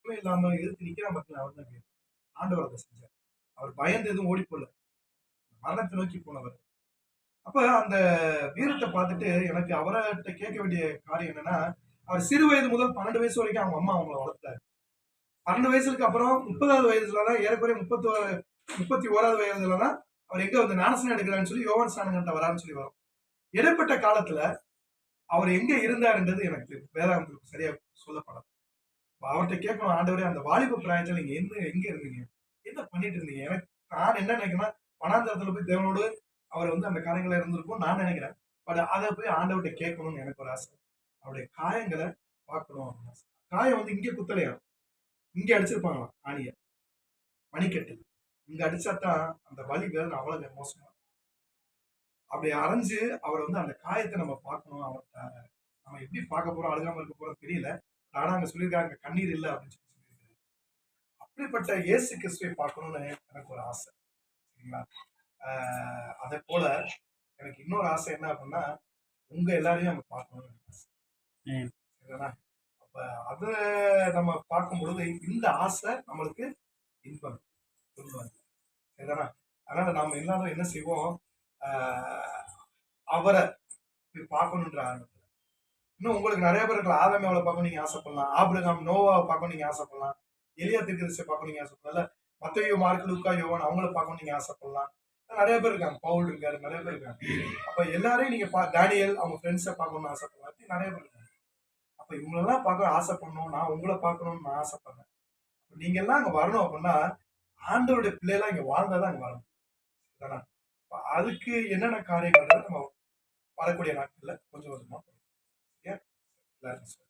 வெட்கமே இல்லாம எதிர்த்து நிக்கிறான் பாத்தீங்களா, அவர் தான் வீரன். ஆண்டவர் அதை செஞ்சார். அவர் பயந்து எதுவும் ஓடி போல. மரணத்தை நோக்கி போனவர். அப்ப அந்த வீரத்த பார்த்துட்டு எனக்கு அவர்ட்ட கேட்க வேண்டிய காரியம் என்னன்னா, அவர் சிறு வயது முதல் 12 வயசு வரைக்கும் அவங்க அம்மா அவங்கள வளர்த்தாரு. 12 வயசுக்கு அப்புறம் 30வது வயதுல தான் ஏறக்குறைய 31வது வயதுல தான் அவர் எங்க வந்து ஞானஸ்நானம் எடுக்கிறான்னு சொல்லி யோவான் ஸ்நானகன்ட்ட வரான்னு சொல்லி வரும். இடைப்பட்ட காலத்துல அவர் எங்க இருந்தாருன்றது எனக்கு வேதாகமத்துல சரியா சொல்லப்படாது. அவர்ட்ட கேட்கணும், ஆண்டவரே அந்த வாலிப பிராயத்துல நீங்க எங்க இருந்தீங்க? என்ன பண்ணிட்டு இருந்தீங்க? எனக்கு நான் என்ன நினைக்கிறேன்னா, வனாந்தரத்துல போய் தேவனோடு அவர் வந்து அந்த காரியங்கள இருந்திருக்கும் நான் நினைக்கிறேன். பட் அத போய் ஆண்டவர்ட்ட கேட்கணும்னு எனக்கு ஒரு ஆசை. அவருடைய காயங்கள பார்க்கணும் அப்படின்னு ஆசை. காயம் வந்து இங்க குத்தலையா? இங்க அடிச்சிருப்பாங்களாம் ஆணிய. மணிக்கட்டு. இங்க அடிச்சா தான் அந்த வலி வேதனை அவ்வளவு மோசமா. அப்படி அரைஞ்சு அவர் வந்து அந்த காயத்தை நம்ம பார்க்கணும். அவர்ட்ட நம்ம எப்படி பார்க்க போறோம், அழுகாம இருக்க போறோம் தெரியல. ஆனா அங்க சொல்லியிருக்காங்க கண்ணீர் இல்ல அப்படின்னு சொல்லியிருக்காரு. அப்படிப்பட்ட இயேசு கிறிஸ்துவை பார்க்கணும்னு எனக்கு ஒரு ஆசை. சரிங்களா? அதே போல எனக்கு இன்னொரு ஆசை என்ன அப்படின்னா, உங்க எல்லாரையும் நம்ம பார்க்கணும்னு எனக்கு ஆசை. சரிதானா? அப்ப அத நம்ம பார்க்கும் பொழுது இந்த ஆசை நம்மளுக்கு இன்பம் சொல்லுவாங்க. சரிதானா? அதனால நாம எல்லாரும் என்ன செய்வோம், அவரை போய் பார்க்கணுன்ற ஆர்வத்துல. இன்னும் உங்களுக்கு நிறைய பேர் இருக்கலாம். ஆதாமேவளை பார்க்கணும் நீங்க ஆசைப்படலாம். ஆபிரகாம் நோவாவை பார்க்கணும் நீங்க ஆசைப்படலாம். எலியா தீர்க்கதரிசியை பார்க்கணும் நீங்க ஆசைப்படலாம். இல்ல மத்தேயு, மார்க்கு, லூக்கா, யோவான் அவங்கள பார்க்கணும் நீங்க ஆசைப்படலாம். நிறைய பேர் இருக்காங்க. பவுல் இருக்காரு, நிறைய பேர் இருக்காங்க. அப்ப எல்லாரையும் நீங்க டானியல் அவங்க ஃப்ரெண்ட்ஸை பார்க்கணும்னு ஆசைப்படலாம். அப்படி நிறைய பேர் இருக்காங்க. அப்ப இவங்களெல்லாம் பார்க்க ஆசைப்படணும். நான் உங்களை பார்க்கணும்னு நான் ஆசைப்படுறேன். நீங்க எல்லாம் அங்க வரணும் அப்படின்னா ஆண்டவருடைய பிள்ளைலாம் இங்க வாழ்ந்தாதான் அங்க வரணும். சரிதானா? அதுக்கு என்னென்ன காரியங்கள் நம்ம வரக்கூடிய நாட்கள்ல கொஞ்சம் கொஞ்சமா சரியா? எல்லாரும்